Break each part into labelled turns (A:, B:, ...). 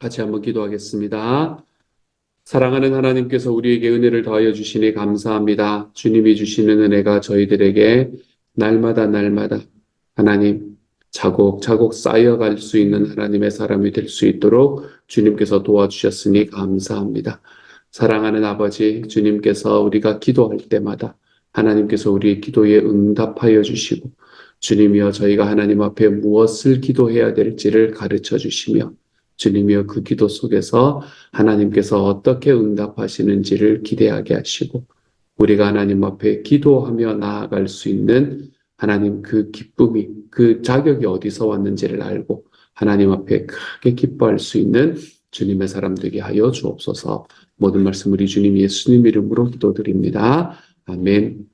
A: 같이 한번 기도하겠습니다. 사랑하는 하나님께서 우리에게 은혜를 더하여 주시니 감사합니다. 주님이 주시는 은혜가 저희들에게 날마다 하나님 차곡차곡 쌓여갈 수 있는 하나님의 사람이 될 수 있도록 주님께서 도와주셨으니 감사합니다. 사랑하는 아버지, 주님께서 우리가 기도할 때마다 하나님께서 우리의 기도에 응답하여 주시고 주님이여 저희가 하나님 앞에 무엇을 기도해야 될지를 가르쳐 주시며 주님이여 그 기도 속에서 하나님께서 어떻게 응답하시는지를 기대하게 하시고 우리가 하나님 앞에 기도하며 나아갈 수 있는 하나님 그 기쁨이 그 자격이 어디서 왔는지를 알고 하나님 앞에 크게 기뻐할 수 있는 주님의 사람 되게 하여 주옵소서. 모든 말씀 우리 주님 예수님 이름으로 기도드립니다. 아멘.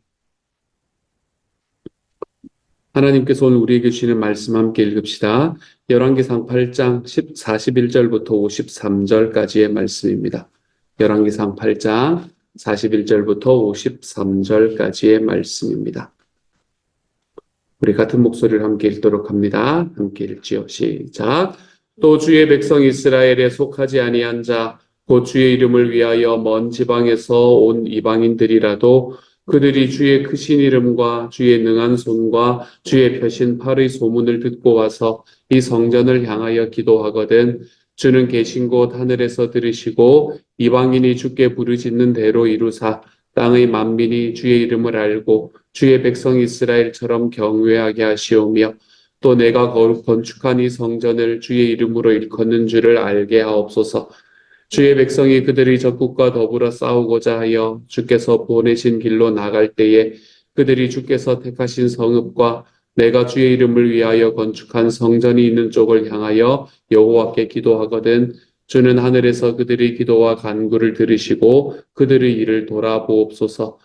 A: 하나님께서 오늘 우리에게 주시는 말씀 함께 읽읍시다. 열왕기상 8장 41절부터 53절까지의 말씀입니다. 열왕기상 8장 41절부터 53절까지의 말씀입니다. 우리 같은 목소리를 함께 읽도록 합니다. 함께 읽지요. 시작. 또 주의 백성 이스라엘에 속하지 아니한 자, 곧 주의 이름을 위하여 먼 지방에서 온 이방인들이라도 그들이 주의 크신 이름과 주의 능한 손과 주의 펴신 팔의 소문을 듣고 와서 이 성전을 향하여 기도하거든 주는 계신 곳 하늘에서 들으시고 이방인이 주께 부르짖는 대로 이루사 땅의 만민이 주의 이름을 알고 주의 백성 이스라엘처럼 경외하게 하시오며 또 내가 건축한 이 성전을 주의 이름으로 일컫는 줄을 알게 하옵소서. 주의 백성이 그들의 적국과 더불어 싸우고자 하여 주께서 보내신 길로 나갈 때에 그들이 주께서 택하신 성읍과 내가 주의 이름을 위하여 건축한 성전이 있는 쪽을 향하여 여호와께 기도하거든 주는 하늘에서 그들의 기도와 간구를 들으시고 그들의 일을 돌아보옵소서.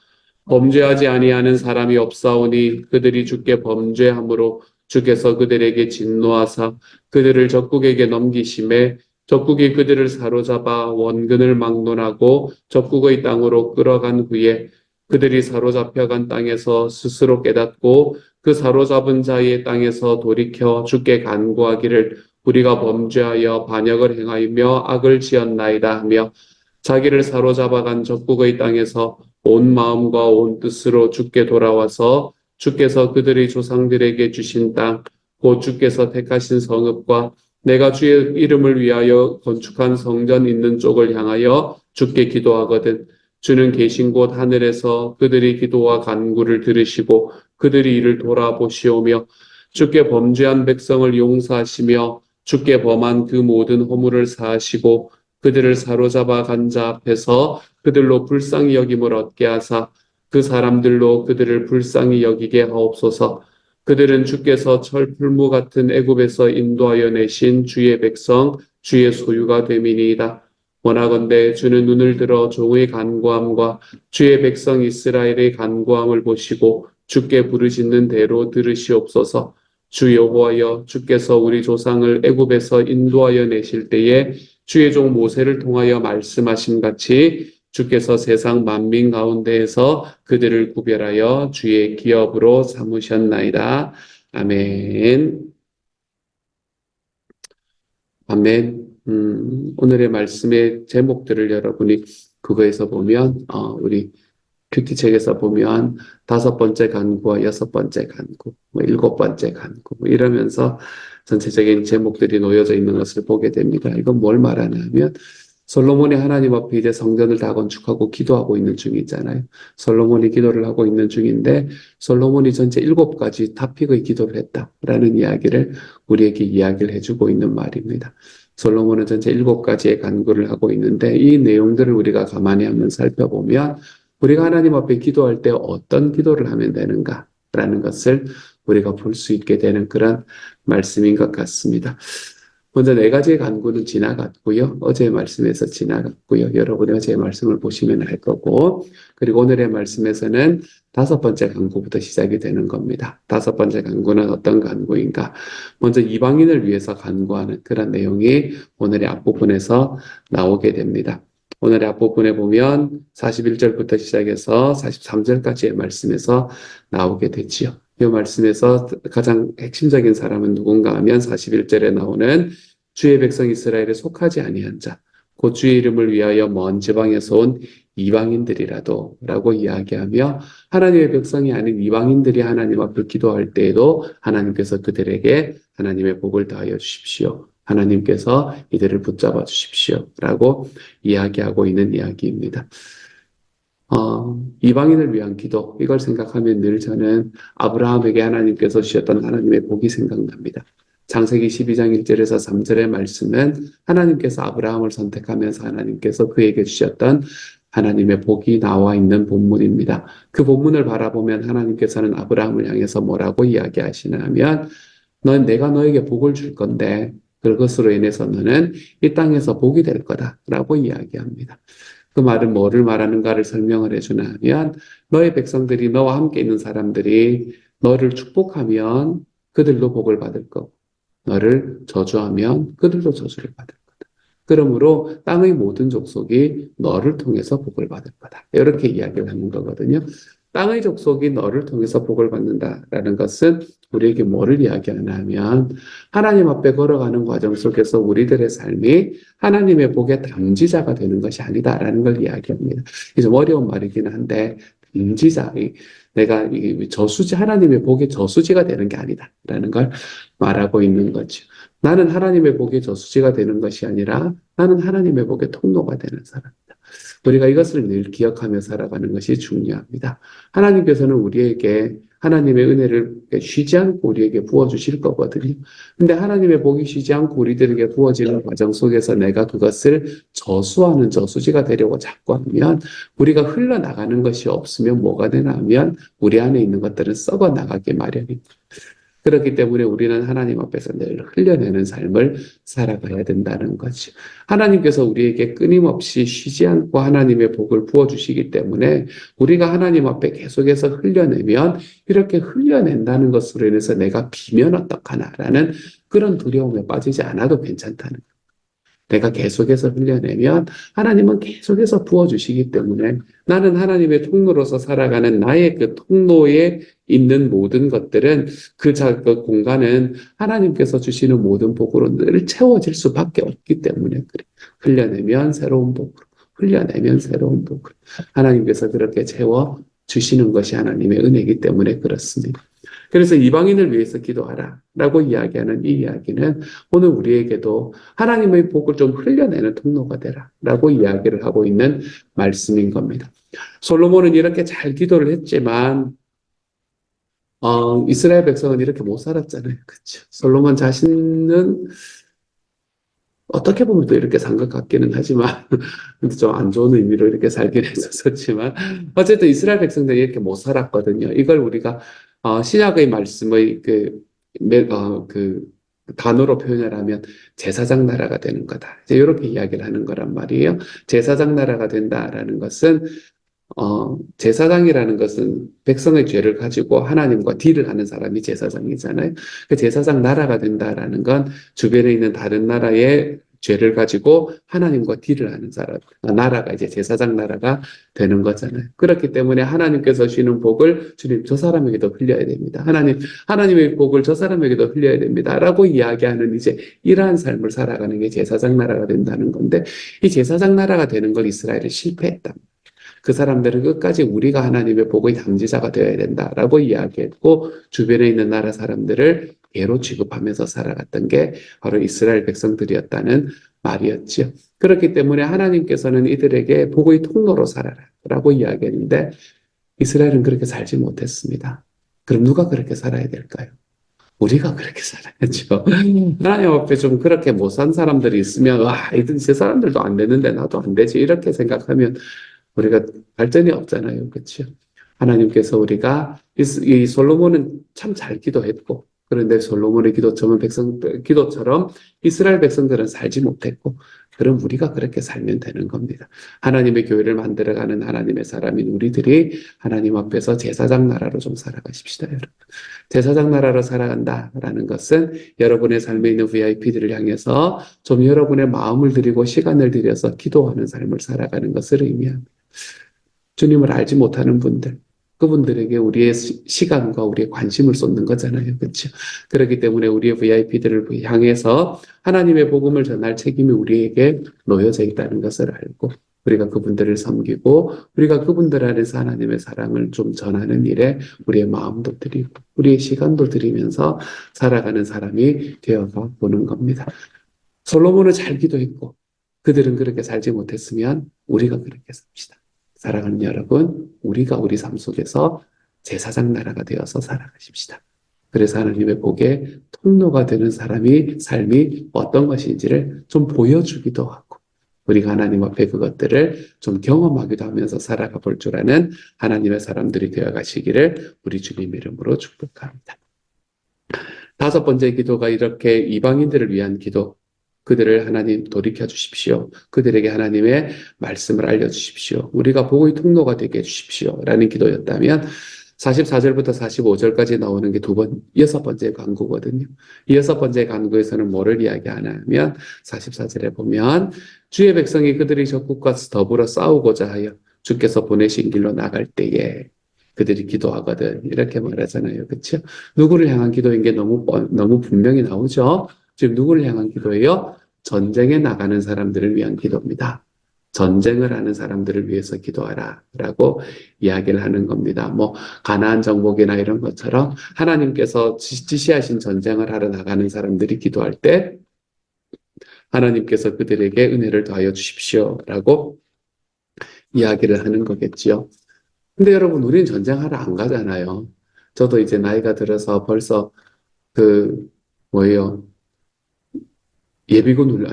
A: 범죄하지 아니하는 사람이 없사오니 그들이 주께 범죄함으로 주께서 그들에게 진노하사 그들을 적국에게 넘기심에 적국이 그들을 사로잡아 원근을 막론하고 적국의 땅으로 끌어간 후에 그들이 사로잡혀간 땅에서 스스로 깨닫고 그 사로잡은 자의 땅에서 돌이켜 주께 간구하기를 우리가 범죄하여 반역을 행하며 악을 지었나이다 하며 자기를 사로잡아간 적국의 땅에서 온 마음과 온 뜻으로 주께 돌아와서 주께서 그들의 조상들에게 주신 땅, 곧 주께서 택하신 성읍과 내가 주의 이름을 위하여 건축한 성전 있는 쪽을 향하여 주께 기도하거든 주는 계신 곳 하늘에서 그들의 기도와 간구를 들으시고 그들의 일을 돌아보시오며 주께 범죄한 백성을 용서하시며 주께 범한 그 모든 허물을 사하시고 그들을 사로잡아 간 자 앞에서 그들로 불쌍히 여김을 얻게 하사 그 사람들로 그들을 불쌍히 여기게 하옵소서. 그들은 주께서 철풀무 같은 애굽에서 인도하여 내신 주의 백성 주의 소유가 됨이니이다. 원하건대 주는 눈을 들어 종의 간구함과 주의 백성 이스라엘의 간구함을 보시고 주께 부르짖는 대로 들으시옵소서. 주 여호와여 주께서 우리 조상을 애굽에서 인도하여 내실 때에 주의 종 모세를 통하여 말씀하신 같이 주께서 세상 만민 가운데에서 그들을 구별하여 주의 기업으로 삼으셨나이다. 아멘. 아멘. 오늘의 말씀의 제목들을 여러분이 그거에서 보면 우리 큐티책에서 보면 5번째 간구와 6번째 간구, 7번째 간구 이러면서 전체적인 제목들이 놓여져 있는 것을 보게 됩니다. 이건 뭘 말하냐면 솔로몬이 하나님 앞에 이제 성전을 다 건축하고 기도하고 있는 중이잖아요. 솔로몬이 기도를 하고 있는 중인데 솔로몬이 전체 7가지 탑픽의 기도를 했다라는 이야기를 우리에게 이야기를 해주고 있는 말입니다. 솔로몬은 전체 7가지의 간구를 하고 있는데 이 내용들을 우리가 가만히 한번 살펴보면 우리가 하나님 앞에 기도할 때 어떤 기도를 하면 되는가라는 것을 우리가 볼 수 있게 되는 그런 말씀인 것 같습니다. 먼저 4가지의 간구는 지나갔고요. 어제의 말씀에서 지나갔고요. 여러분이 어제의 말씀을 보시면 알 거고 그리고 오늘의 말씀에서는 5번째 간구부터 시작이 되는 겁니다. 5번째 간구는 어떤 간구인가? 먼저 이방인을 위해서 간구하는 그런 내용이 오늘의 앞부분에서 나오게 됩니다. 오늘의 앞부분에 보면 41절부터 시작해서 43절까지의 말씀에서 나오게 되지요. 이 말씀에서 가장 핵심적인 사람은 누군가 하면 41절에 나오는 주의 백성 이스라엘에 속하지 아니한 자, 곧 주의 이름을 위하여 먼 지방에서 온 이방인들이라도 라고 이야기하며 하나님의 백성이 아닌 이방인들이 하나님 앞에 기도할 때에도 하나님께서 그들에게 하나님의 복을 더하여 주십시오. 하나님께서 이들을 붙잡아 주십시오. 라고 이야기하고 있는 이야기입니다. 이방인을 위한 기도, 이걸 생각하면 늘 저는 아브라함에게 하나님께서 주셨던 하나님의 복이 생각납니다. 창세기 12장 1절에서 3절의 말씀은 하나님께서 아브라함을 선택하면서 하나님께서 그에게 주셨던 하나님의 복이 나와 있는 본문입니다. 그 본문을 바라보면 하나님께서는 아브라함을 향해서 뭐라고 이야기하시냐면 내가 너에게 복을 줄 건데 그것으로 인해서 너는 이 땅에서 복이 될 거다라고 이야기합니다. 그 말은 뭐를 말하는가를 설명을 해주나 하면 너의 백성들이 너와 함께 있는 사람들이 너를 축복하면 그들도 복을 받을 거고 너를 저주하면 그들도 저주를 받을 거다. 그러므로 땅의 모든 족속이 너를 통해서 복을 받을 거다. 이렇게 이야기를 하는 거거든요. 땅의 족속이 너를 통해서 복을 받는다라는 것은 우리에게 뭐를 이야기하나 하면 하나님 앞에 걸어가는 과정 속에서 우리들의 삶이 하나님의 복의 당지자가 되는 것이 아니다라는 걸 이야기합니다. 이게 좀 어려운 말이긴 한데 당지자, 내가 저수지, 하나님의 복의 저수지가 되는 게 아니다라는 걸 말하고 있는 거죠. 나는 하나님의 복의 저수지가 되는 것이 아니라 나는 하나님의 복의 통로가 되는 사람이다. 우리가 이것을 늘 기억하며 살아가는 것이 중요합니다. 하나님께서는 우리에게 하나님의 은혜를 쉬지 않고 우리에게 부어주실 거거든요. 근데 하나님의 복이 쉬지 않고 우리들에게 부어지는 과정 속에서 내가 그것을 저수하는 저수지가 되려고 자꾸 하면 우리가 흘러나가는 것이 없으면 뭐가 되나 하면 우리 안에 있는 것들은 썩어 나가기 마련입니다. 그렇기 때문에 우리는 하나님 앞에서 늘 흘려내는 삶을 살아가야 된다는 거죠. 하나님께서 우리에게 끊임없이 쉬지 않고 하나님의 복을 부어주시기 때문에 우리가 하나님 앞에 계속해서 흘려내면 이렇게 흘려낸다는 것으로 인해서 내가 비면 어떡하나라는 그런 두려움에 빠지지 않아도 괜찮다는 거예요. 내가 계속해서 흘려내면 하나님은 계속해서 부어주시기 때문에 나는 하나님의 통로로서 살아가는 나의 그 통로에 있는 모든 것들은 그 공간은 하나님께서 주시는 모든 복으로 늘 채워질 수밖에 없기 때문에 그래. 흘려내면 새로운 복으로, 흘려내면 새로운 복으로. 하나님께서 그렇게 채워 주시는 것이 하나님의 은혜이기 때문에 그렇습니다. 그래서 이방인을 위해서 기도하라 라고 이야기하는 이 이야기는 오늘 우리에게도 하나님의 복을 좀 흘려내는 통로가 되라 라고 이야기를 하고 있는 말씀인 겁니다. 솔로몬은 이렇게 잘 기도를 했지만 이스라엘 백성은 이렇게 못 살았잖아요. 그렇죠? 솔로몬 자신은 어떻게 보면 또 이렇게 산 것 같기는 하지만 좀 안 좋은 의미로 이렇게 살긴 했었지만 어쨌든 이스라엘 백성들이 이렇게 못 살았거든요. 이걸 우리가 신약의 말씀의 그 단어로 표현을 하면 제사장 나라가 되는 거다. 이제 이렇게 이야기를 하는 거란 말이에요. 제사장 나라가 된다라는 것은 제사장이라는 것은 백성의 죄를 가지고 하나님과 딜을 하는 사람이 제사장이잖아요. 그 제사장 나라가 된다라는 건 주변에 있는 다른 나라의 죄를 가지고 하나님과 딜을 하는 사람, 나라가 이제 제사장 나라가 되는 거잖아요. 그렇기 때문에 하나님께서 주시는 복을 주님 저 사람에게도 흘려야 됩니다. 하나님의 복을 저 사람에게도 흘려야 됩니다. 라고 이야기하는 이제 이러한 삶을 살아가는 게 제사장 나라가 된다는 건데 이 제사장 나라가 되는 걸 이스라엘이 실패했다. 그 사람들은 끝까지 우리가 하나님의 복의 당지자가 되어야 된다라고 이야기했고 주변에 있는 나라 사람들을 개로 취급하면서 살아갔던 게 바로 이스라엘 백성들이었다는 말이었죠. 그렇기 때문에 하나님께서는 이들에게 복의 통로로 살아라라고 이야기했는데 이스라엘은 그렇게 살지 못했습니다. 그럼 누가 그렇게 살아야 될까요? 우리가 그렇게 살아야죠. 하나님 앞에 좀 그렇게 못 산 사람들이 있으면 저 사람들도 안 되는데 나도 안 되지 이렇게 생각하면 우리가 발전이 없잖아요. 그렇죠? 하나님께서 우리가 이 솔로몬은 참 잘 기도했고 그런데 솔로몬의 기도처럼 이스라엘 백성들은 살지 못했고 그럼 우리가 그렇게 살면 되는 겁니다. 하나님의 교회를 만들어가는 하나님의 사람인 우리들이 하나님 앞에서 제사장 나라로 좀 살아가십시다. 여러분. 제사장 나라로 살아간다라는 것은 여러분의 삶에 있는 VIP들을 향해서 좀 여러분의 마음을 들이고 시간을 들여서 기도하는 삶을 살아가는 것을 의미합니다. 주님을 알지 못하는 분들, 그분들에게 우리의 시간과 우리의 관심을 쏟는 거잖아요. 그렇죠? 그렇기 때문에 우리의 VIP들을 향해서 하나님의 복음을 전할 책임이 우리에게 놓여져 있다는 것을 알고 우리가 그분들을 섬기고 우리가 그분들 안에서 하나님의 사랑을 좀 전하는 일에 우리의 마음도 드리고 우리의 시간도 드리면서 살아가는 사람이 되어가 보는 겁니다. 솔로몬은 잘 기도했고 그들은 그렇게 살지 못했으면 우리가 그렇게 삽시다. 사랑하는 여러분, 우리가 우리 삶 속에서 제사장 나라가 되어서 살아가십시다. 그래서 하나님의 복의 통로가 되는 삶이 어떤 것인지를 좀 보여주기도 하고 우리가 하나님 앞에 그것들을 좀 경험하기도 하면서 살아가 볼 줄 아는 하나님의 사람들이 되어 가시기를 우리 주님 이름으로 축복합니다. 다섯 번째 기도가 이렇게 이방인들을 위한 기도. 그들을 하나님 돌이켜 주십시오. 그들에게 하나님의 말씀을 알려주십시오. 우리가 복의 통로가 되게 해주십시오. 라는 기도였다면 44절부터 45절까지 나오는 게 여섯 번째 간구거든요. 이 여섯 번째 간구에서는 뭐를 이야기하냐면 44절에 보면 주의 백성이 그들이 적국과 더불어 싸우고자 하여 주께서 보내신 길로 나갈 때에 그들이 기도하거든. 이렇게 말하잖아요. 그렇죠? 누구를 향한 기도인 게 너무 분명히 나오죠. 지금 누구를 향한 기도예요? 전쟁에 나가는 사람들을 위한 기도입니다. 전쟁을 하는 사람들을 위해서 기도하라 라고 이야기를 하는 겁니다. 뭐 가나안 정복이나 이런 것처럼 하나님께서 지시하신 전쟁을 하러 나가는 사람들이 기도할 때 하나님께서 그들에게 은혜를 더하여 주십시오 라고 이야기를 하는 거겠지요. 근데 여러분 우리는 전쟁하러 안 가잖아요. 저도 이제 나이가 들어서 벌써 뭐예요? 예비군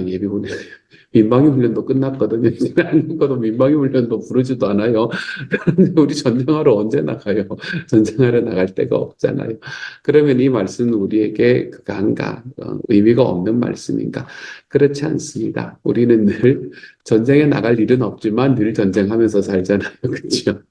A: 민방위 훈련도 끝났거든요. 이제 한국도 민방위 훈련도 부르지도 않아요. 그런데 우리 전쟁하러 언제 나가요? 전쟁하러 나갈 데가 없잖아요. 그러면 이 말씀은 우리에게 그간가 의미가 없는 말씀인가? 그렇지 않습니다. 우리는 늘 전쟁에 나갈 일은 없지만 늘 전쟁하면서 살잖아요. 그렇죠?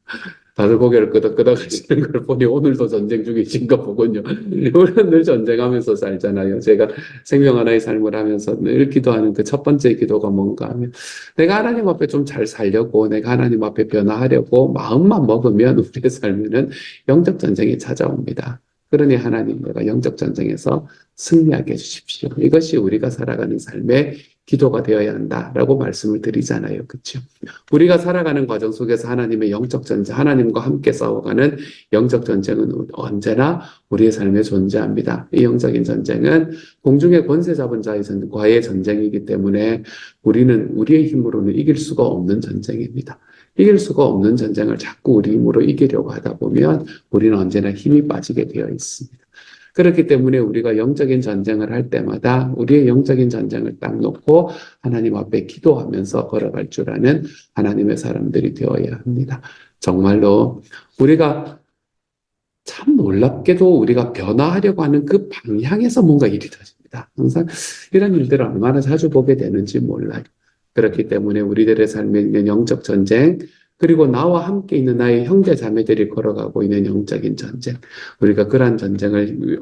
A: 다들 고개를 끄덕끄덕 하시는 걸 보니 오늘도 전쟁 중이신 거 보군요. 우리는 늘 전쟁하면서 살잖아요. 제가 생명 하나의 삶을 하면서 늘 기도하는 그 첫 번째 기도가 뭔가 하면 내가 하나님 앞에 좀 잘 살려고 내가 하나님 앞에 변화하려고 마음만 먹으면 우리의 삶에는 영적 전쟁이 찾아옵니다. 그러니 하나님 내가 영적 전쟁에서 승리하게 해주십시오. 이것이 우리가 살아가는 삶의 기도가 되어야 한다라고 말씀을 드리잖아요. 그렇죠? 우리가 살아가는 과정 속에서 하나님의 영적 전쟁, 하나님과 함께 싸워가는 영적 전쟁은 언제나 우리의 삶에 존재합니다. 이 영적인 전쟁은 공중의 권세 잡은 자와의 전쟁이기 때문에 우리는 우리의 힘으로는 이길 수가 없는 전쟁입니다. 이길 수가 없는 전쟁을 자꾸 우리 힘으로 이기려고 하다 보면 우리는 언제나 힘이 빠지게 되어 있습니다. 그렇기 때문에 우리가 영적인 전쟁을 할 때마다 우리의 영적인 전쟁을 딱 놓고 하나님 앞에 기도하면서 걸어갈 줄 아는 하나님의 사람들이 되어야 합니다. 정말로 우리가 참 놀랍게도 우리가 변화하려고 하는 그 방향에서 뭔가 일이 터집니다. 항상 이런 일들을 얼마나 자주 보게 되는지 몰라요. 그렇기 때문에 우리들의 삶에 있는 영적 전쟁, 그리고 나와 함께 있는 나의 형제 자매들이 걸어가고 있는 영적인 전쟁, 우리가 그러한 전쟁을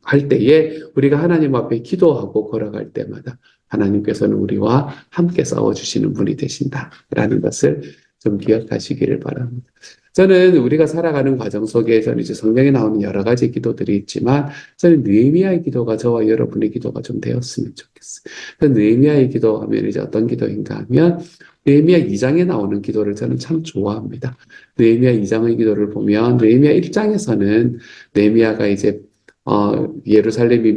A: 할 때에 우리가 하나님 앞에 기도하고 걸어갈 때마다 하나님께서는 우리와 함께 싸워주시는 분이 되신다라는 것을 좀 기억하시기를 바랍니다. 저는 우리가 살아가는 과정 속에서는 이제 성경에 나오는 여러 가지 기도들이 있지만 저는 느헤미야의 기도가 저와 여러분의 기도가 좀 되었으면 좋겠어요. 그 느헤미야의 기도하면 이제 어떤 기도인가 하면 느헤미야 2장에 나오는 기도를 저는 참 좋아합니다. 느헤미야 2장의 기도를 보면 느헤미야 1장에서는 느헤미야가 이제 예루살렘이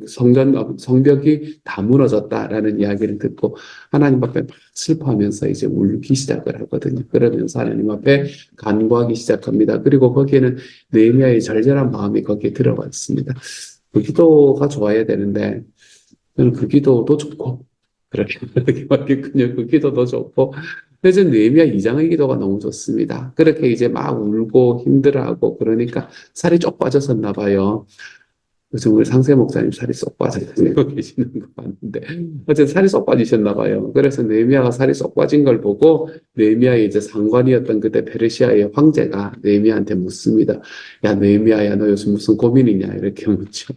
A: 성벽이 다 무너졌다라는 이야기를 듣고 하나님 앞에 막 슬퍼하면서 이제 울기 시작을 하거든요. 그러면서 하나님 앞에 간구하기 시작합니다. 그리고 거기에는 느헤미야의 절절한 마음이 거기에 들어가 있습니다. 그 기도가 좋아야 되는데 저는 그 기도도 좋고 그렇게 말했군요. 그 기도도 좋고 그래서 느헤미야 2장의 기도가 너무 좋습니다. 그렇게 이제 막 울고 힘들어하고 그러니까 살이 쪽 빠졌었나 봐요. 요즘 우리 상세 목사님 살이 쏙 빠지고 계시는 거 봤는데 어쨌든 살이 쏙 빠지셨나 봐요. 그래서 느헤미야가 살이 쏙 빠진 걸 보고 느헤미야의 이제 상관이었던 그때 페르시아의 황제가 느헤미야한테 묻습니다. 야 느헤미야야 너 요즘 무슨 고민이냐 이렇게 묻죠.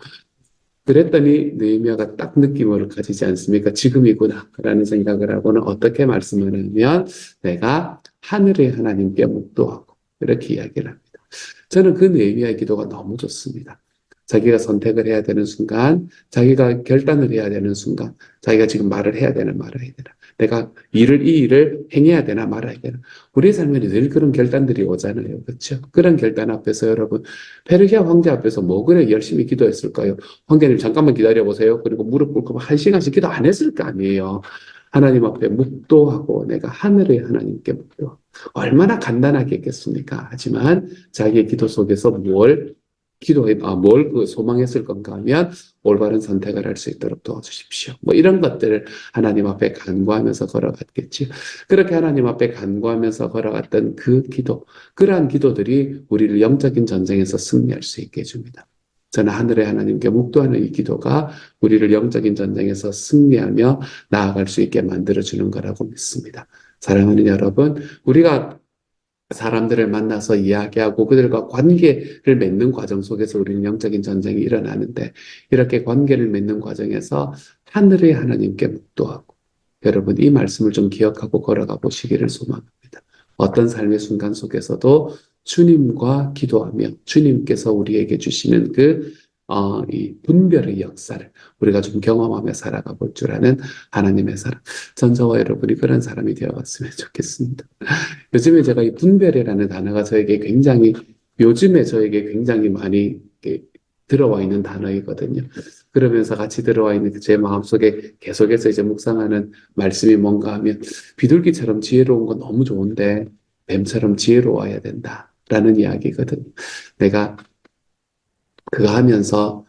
A: 그랬더니 느헤미야가 딱 느낌을 가지지 않습니까? 지금이구나 라는 생각을 하고는 어떻게 말씀을 하면 내가 하늘의 하나님께 묵도하고 이렇게 이야기를 합니다. 저는 그 네헤미야의 기도가 너무 좋습니다. 자기가 선택을 해야 되는 순간, 자기가 결단을 해야 되는 순간, 자기가 지금 말을 해야 되나 말아야 되나, 내가 이 일을 행해야 되나 말아야 되나. 우리의 삶에는 늘 그런 결단들이 오잖아요. 그렇죠? 그런 결단 앞에서 여러분, 페르시아 황제 앞에서 뭐 그래 열심히 기도했을까요? 황제님 잠깐만 기다려보세요. 그리고 무릎 꿇고 한 시간씩 기도 안 했을 거 아니에요. 하나님 앞에 묵도하고 내가 하늘의 하나님께 묵도. 얼마나 간단하게 했겠습니까? 하지만 자기의 기도 속에서 뭘 소망했을 건가 하면 올바른 선택을 할 수 있도록 도와주십시오. 뭐 이런 것들을 하나님 앞에 간구하면서 걸어갔겠지. 그렇게 하나님 앞에 간구하면서 걸어갔던 그 기도, 그러한 기도들이 우리를 영적인 전쟁에서 승리할 수 있게 해줍니다. 저는 하늘의 하나님께 묵도하는 이 기도가 우리를 영적인 전쟁에서 승리하며 나아갈 수 있게 만들어주는 거라고 믿습니다. 사랑하는 여러분, 우리가 사람들을 만나서 이야기하고 그들과 관계를 맺는 과정 속에서 우리는 영적인 전쟁이 일어나는데 이렇게 관계를 맺는 과정에서 하늘의 하나님께 묵도하고 여러분 이 말씀을 좀 기억하고 걸어가 보시기를 소망합니다. 어떤 삶의 순간 속에서도 주님과 기도하며 주님께서 우리에게 주시는 이 분별의 역사를 우리가 좀 경험하며 살아가 볼 줄 아는 하나님의 사랑. 전 저와 여러분이 그런 사람이 되어봤으면 좋겠습니다. 요즘에 제가 이 분별이라는 단어가 요즘에 저에게 굉장히 많이 들어와 있는 단어이거든요. 그러면서 같이 들어와 있는 제 마음속에 계속해서 이제 묵상하는 말씀이 뭔가 하면 비둘기처럼 지혜로운 건 너무 좋은데 뱀처럼 지혜로워야 된다라는 이야기거든요. 내가 그거 하면서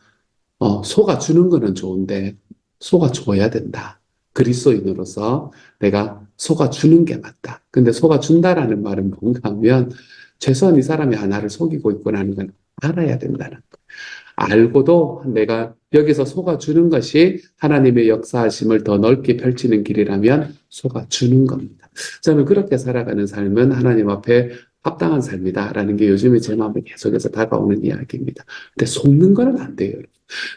A: 속아주는 거는 좋은데 속아줘야 된다. 그리스도인으로서 내가 속아주는 게 맞다. 근데 속아준다라는 말은 뭔가 하면 최소한 이 사람이 나를 속이고 있구나는 걸 알아야 된다는 거. 알고도 내가 여기서 속아주는 것이 하나님의 역사하심을 더 넓게 펼치는 길이라면 속아주는 겁니다. 저는 그렇게 살아가는 삶은 하나님 앞에 합당한 삶이다라는 게 요즘에 제 마음에 계속해서 다가오는 이야기입니다. 근데 속는 거는 안 돼요.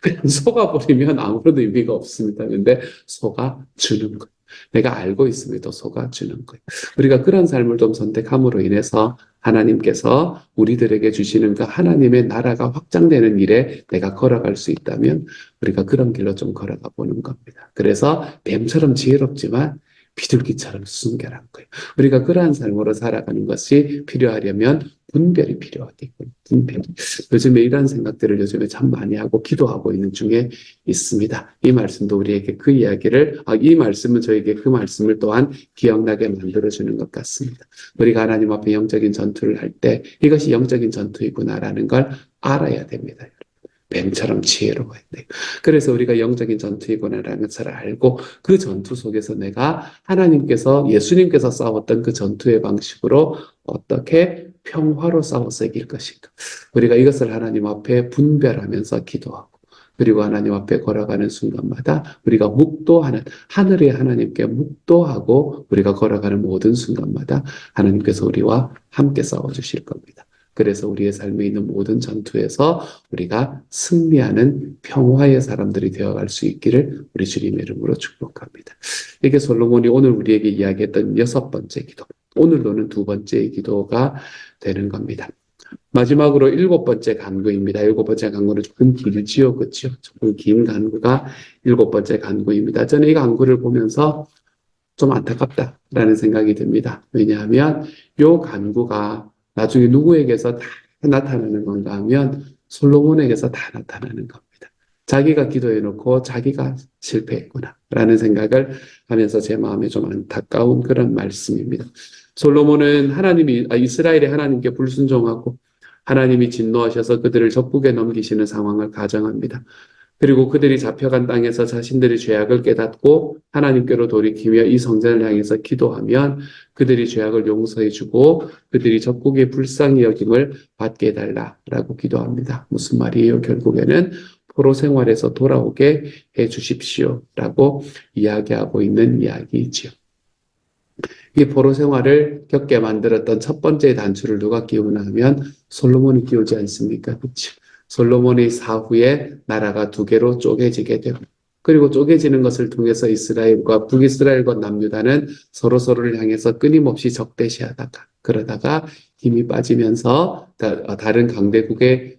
A: 그냥 속아버리면 아무런 의미가 없습니다. 근데 속아주는 거예요. 내가 알고 있음에도 속아주는 거예요. 우리가 그런 삶을 좀 선택함으로 인해서 하나님께서 우리들에게 주시는 그 하나님의 나라가 확장되는 일에 내가 걸어갈 수 있다면 우리가 그런 길로 좀 걸어가 보는 겁니다. 그래서 뱀처럼 지혜롭지만 비둘기처럼 순결한 거예요. 우리가 그러한 삶으로 살아가는 것이 필요하려면 분별이 필요하겠군요. 분별. 요즘에 이런 생각들을 요즘에 참 많이 하고 기도하고 있는 중에 있습니다. 이 말씀도 우리에게 이 말씀은 저에게 그 말씀을 또한 기억나게 만들어주는 것 같습니다. 우리가 하나님 앞에 영적인 전투를 할 때 이것이 영적인 전투이구나라는 걸 알아야 됩니다. 뱀처럼 지혜로워야 돼요. 그래서 우리가 영적인 전투이구나라는 것을 알고 그 전투 속에서 내가 예수님께서 싸웠던 그 전투의 방식으로 어떻게 평화로 싸워서 이길 것인가. 우리가 이것을 하나님 앞에 분별하면서 기도하고 그리고 하나님 앞에 걸어가는 순간마다 우리가 하늘의 하나님께 묵도하고 우리가 걸어가는 모든 순간마다 하나님께서 우리와 함께 싸워주실 겁니다. 그래서 우리의 삶에 있는 모든 전투에서 우리가 승리하는 평화의 사람들이 되어갈 수 있기를 우리 주님의 이름으로 축복합니다. 이게 솔로몬이 오늘 우리에게 이야기했던 6번째 기도, 오늘로는 2번째 기도가 되는 겁니다. 마지막으로 7번째 간구입니다. 7번째 간구는 조금 길지요, 그렇죠? 조금 긴 간구가 7번째 간구입니다. 저는 이 간구를 보면서 좀 안타깝다라는 생각이 듭니다. 왜냐하면 이 간구가 나중에 누구에게서 다 나타나는 건가 하면 솔로몬에게서 다 나타나는 겁니다. 자기가 기도해놓고 자기가 실패했구나라는 생각을 하면서 제 마음에 좀 안타까운 그런 말씀입니다. 솔로몬은 이스라엘의 하나님께 불순종하고 하나님이 진노하셔서 그들을 적국에 넘기시는 상황을 가정합니다. 그리고 그들이 잡혀간 땅에서 자신들의 죄악을 깨닫고 하나님께로 돌이키며 이 성전을 향해서 기도하면 그들이 죄악을 용서해 주고 그들이 적국의 불쌍히 여김을 받게 해달라라고 기도합니다. 무슨 말이에요? 결국에는 포로 생활에서 돌아오게 해 주십시오라고 이야기하고 있는 이야기이지요. 이 포로 생활을 겪게 만들었던 첫 번째 단추를 누가 끼우나 하면 솔로몬이 끼우지 않습니까? 그렇죠? 솔로몬의 사후에 나라가 2개로 쪼개지게 되고 그리고 쪼개지는 것을 통해서 이스라엘과 북이스라엘과 남유다는 서로를 향해서 끊임없이 적대시하다가 그러다가 힘이 빠지면서 다른 강대국의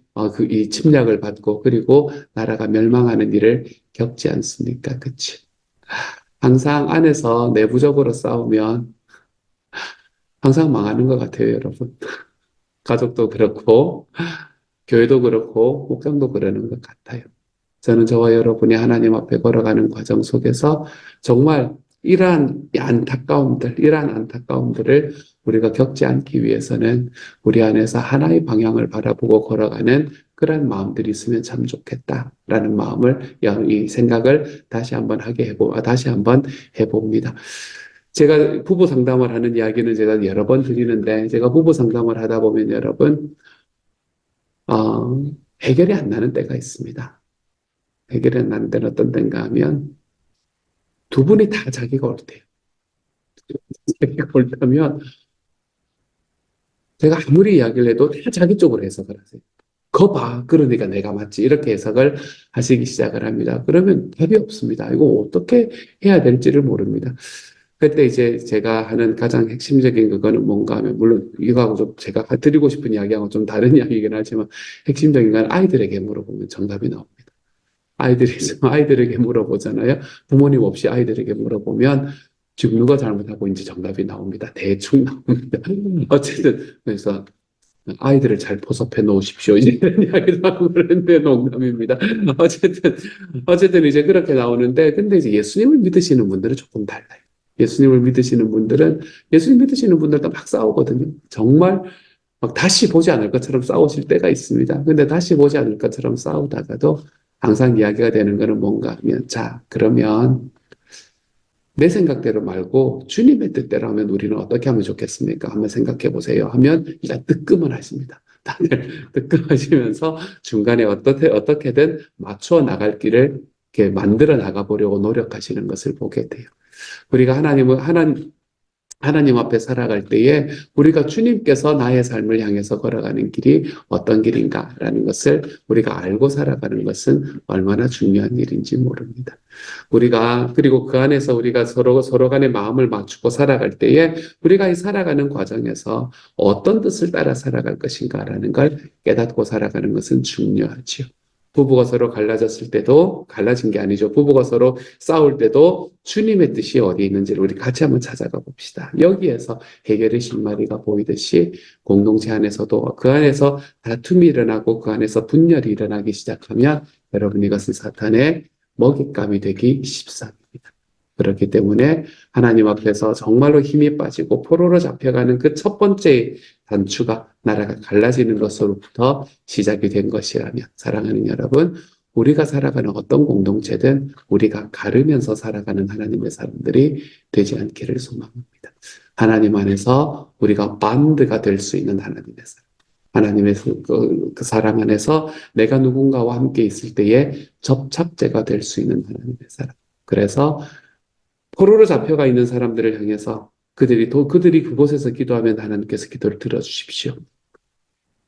A: 이 침략을 받고 그리고 나라가 멸망하는 일을 겪지 않습니까? 그치? 항상 안에서 내부적으로 싸우면 항상 망하는 것 같아요, 여러분. 가족도 그렇고, 교회도 그렇고, 목장도 그러는 것 같아요. 저는 저와 여러분이 하나님 앞에 걸어가는 과정 속에서 정말 이러한 안타까움들을 우리가 겪지 않기 위해서는 우리 안에서 하나의 방향을 바라보고 걸어가는 그런 마음들이 있으면 참 좋겠다라는 이 생각을 다시 한번 해봅니다. 제가 부부 상담을 하는 이야기는 제가 여러 번 드리는데, 제가 부부 상담을 하다 보면 여러분, 어, 해결이 안 나는 때가 있습니다. 해결이 안 나는 때는 어떤 때인가 하면, 두 분이 다 자기가 옳대요. 자기가 옳다면, 제가 아무리 이야기를 해도 다 자기 쪽으로 해석을 하세요. 거 봐. 그러니까 내가 맞지. 이렇게 해석을 하시기 시작을 합니다. 그러면 답이 없습니다. 이거 어떻게 해야 될지를 모릅니다. 그때 이제 제가 하는 가장 핵심적인 그거는 뭔가 하면, 물론 이거하고 좀 제가 드리고 싶은 이야기하고 좀 다른 이야기이긴 하지만, 핵심적인 건 아이들에게 물어보면 정답이 나옵니다. 아이들이 있으면 아이들에게 물어보잖아요. 부모님 없이 아이들에게 물어보면 지금 누가 잘못하고 있는지 정답이 나옵니다. 대충 나옵니다. 어쨌든 그래서 아이들을 잘 포섭해 놓으십시오. 이제 이런 이야기도 하고 그랬는데 농담입니다. 어쨌든 이제 그렇게 나오는데 근데 이제 예수님을 믿으시는 분들은 조금 달라요. 예수님 믿으시는 분들도 막 싸우거든요. 정말 막 다시 보지 않을 것처럼 싸우실 때가 있습니다. 근데 다시 보지 않을 것처럼 싸우다가도 항상 이야기가 되는 거는 뭔가 하면, 자, 그러면 내 생각대로 말고 주님의 뜻대로 하면 우리는 어떻게 하면 좋겠습니까? 한번 생각해 보세요. 하면 일단 뜨끔을 하십니다. 다들 뜨끔하시면서 중간에 어떻게든 맞춰 나갈 길을 이렇게 만들어 나가보려고 노력하시는 것을 보게 돼요. 우리가 하나님 앞에 살아갈 때에 우리가 주님께서 나의 삶을 향해서 걸어가는 길이 어떤 길인가라는 것을 우리가 알고 살아가는 것은 얼마나 중요한 일인지 모릅니다. 그리고 그 안에서 우리가 서로 간에 마음을 맞추고 살아갈 때에 우리가 이 살아가는 과정에서 어떤 뜻을 따라 살아갈 것인가라는 걸 깨닫고 살아가는 것은 중요하지요. 부부가 서로 갈라진 게 아니죠. 부부가 서로 싸울 때도 주님의 뜻이 어디 있는지를 우리 같이 한번 찾아가 봅시다. 여기에서 해결의 실마리가 보이듯이 공동체 안에서도 그 안에서 다툼이 일어나고 그 안에서 분열이 일어나기 시작하면 여러분 이것은 사탄의 먹잇감이 되기 십상입니다. 그렇기 때문에 하나님 앞에서 정말로 힘이 빠지고 포로로 잡혀가는 그 첫 번째 단추가 나라가 갈라지는 것으로부터 시작이 된 것이라면 사랑하는 여러분, 우리가 살아가는 어떤 공동체든 우리가 가르면서 살아가는 하나님의 사람들이 되지 않기를 소망합니다. 하나님 안에서 우리가 반드가 될 수 있는 하나님의 사람. 하나님의 그 사랑 안에서 내가 누군가와 함께 있을 때에 접착제가 될 수 있는 하나님의 사람. 그래서 포로로 잡혀가 있는 사람들을 향해서 그들이 그곳에서 기도하면 하나님께서 기도를 들어주십시오.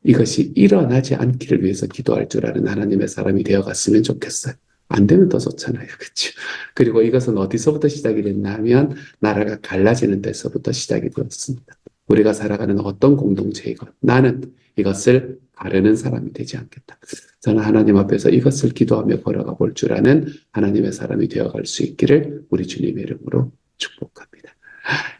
A: 이것이 일어나지 않기를 위해서 기도할 줄 아는 하나님의 사람이 되어갔으면 좋겠어요. 안 되면 더 좋잖아요. 그렇죠? 그리고 이것은 어디서부터 시작이 됐나 하면 나라가 갈라지는 데서부터 시작이 되었습니다. 우리가 살아가는 어떤 공동체이건 나는 이것을 가르는 사람이 되지 않겠다. 저는 하나님 앞에서 이것을 기도하며 걸어가 볼 줄 아는 하나님의 사람이 되어갈 수 있기를 우리 주님의 이름으로 축복합니다.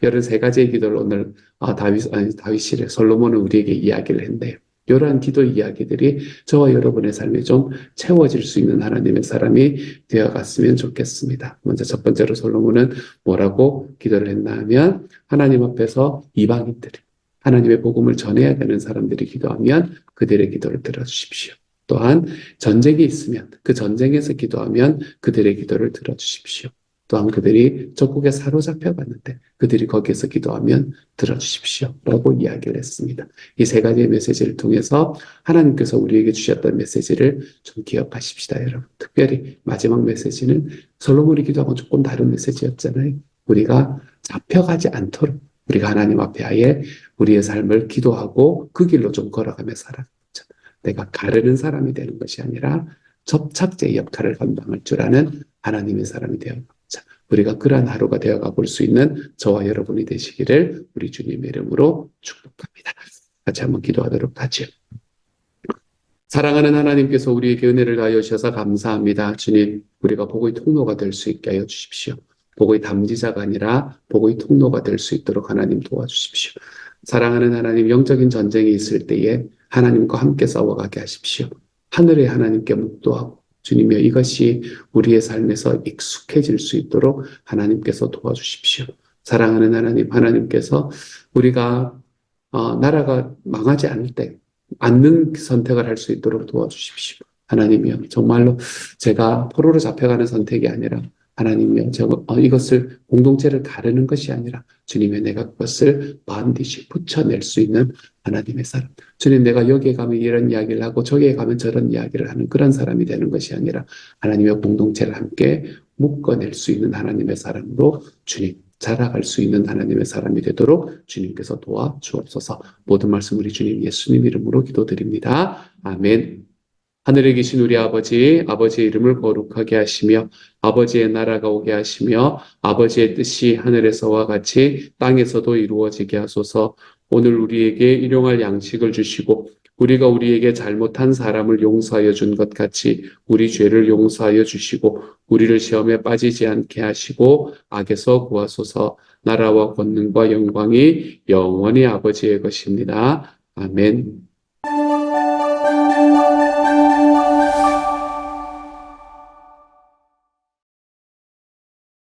A: 이런 세 가지의 기도를 오늘 다윗이 솔로몬은 우리에게 이야기를 했네요. 이러한 기도 이야기들이 저와 여러분의 삶에 좀 채워질 수 있는 하나님의 사람이 되어갔으면 좋겠습니다. 먼저 첫 번째로 솔로몬은 뭐라고 기도를 했나 하면 하나님 앞에서 이방인들이 하나님의 복음을 전해야 되는 사람들이 기도하면 그들의 기도를 들어주십시오. 또한 전쟁이 있으면 그 전쟁에서 기도하면 그들의 기도를 들어주십시오. 또한 그들이 적국에 사로잡혀 갔는데 그들이 거기에서 기도하면 들어주십시오. 라고 이야기를 했습니다. 이 세 가지의 메시지를 통해서 하나님께서 우리에게 주셨던 메시지를 좀 기억하십시다, 여러분. 특별히 마지막 메시지는 솔로몬이 기도하고 조금 다른 메시지였잖아요. 우리가 잡혀가지 않도록 우리가 하나님 앞에 아예 우리의 삶을 기도하고 그 길로 좀 걸어가며 살아가죠. 내가 가르는 사람이 되는 것이 아니라 접착제 역할을 감당할 줄 아는 하나님의 사람이 되어가자. 우리가 그러한 하루가 되어가 볼 수 있는 저와 여러분이 되시기를 우리 주님의 이름으로 축복합니다. 같이 한번 기도하도록 하죠. 사랑하는 하나님께서 우리에게 은혜를 가하여 주셔서 감사합니다. 주님, 우리가 복의 통로가 될 수 있게 하여 주십시오. 복의 담지자가 아니라 복의 통로가 될 수 있도록 하나님 도와주십시오. 사랑하는 하나님, 영적인 전쟁이 있을 때에 하나님과 함께 싸워가게 하십시오. 하늘의 하나님께 묵도하고 주님이여 이것이 우리의 삶에서 익숙해질 수 있도록 하나님께서 도와주십시오. 사랑하는 하나님, 하나님께서 우리가 나라가 망하지 않는 선택을 할 수 있도록 도와주십시오. 하나님이여, 정말로 제가 포로로 잡혀가는 선택이 아니라 하나님이여, 이것을 공동체를 가르는 것이 아니라 주님의 내가 그것을 반드시 붙여낼 수 있는 하나님의 사람. 주님, 내가 여기에 가면 이런 이야기를 하고 저기에 가면 저런 이야기를 하는 그런 사람이 되는 것이 아니라 하나님의 공동체를 함께 묶어낼 수 있는 하나님의 사람으로 주님, 자라갈 수 있는 하나님의 사람이 되도록 주님께서 도와주옵소서. 모든 말씀 우리 주님 예수님 이름으로 기도드립니다. 아멘. 하늘에 계신 우리 아버지, 아버지의 이름을 거룩하게 하시며 아버지의 나라가 오게 하시며 아버지의 뜻이 하늘에서와 같이 땅에서도 이루어지게 하소서. 오늘 우리에게 일용할 양식을 주시고 우리가 우리에게 잘못한 사람을 용서하여 준 것 같이 우리 죄를 용서하여 주시고 우리를 시험에 빠지지 않게 하시고 악에서 구하소서. 나라와 권능과 영광이 영원히 아버지의 것입니다. 아멘.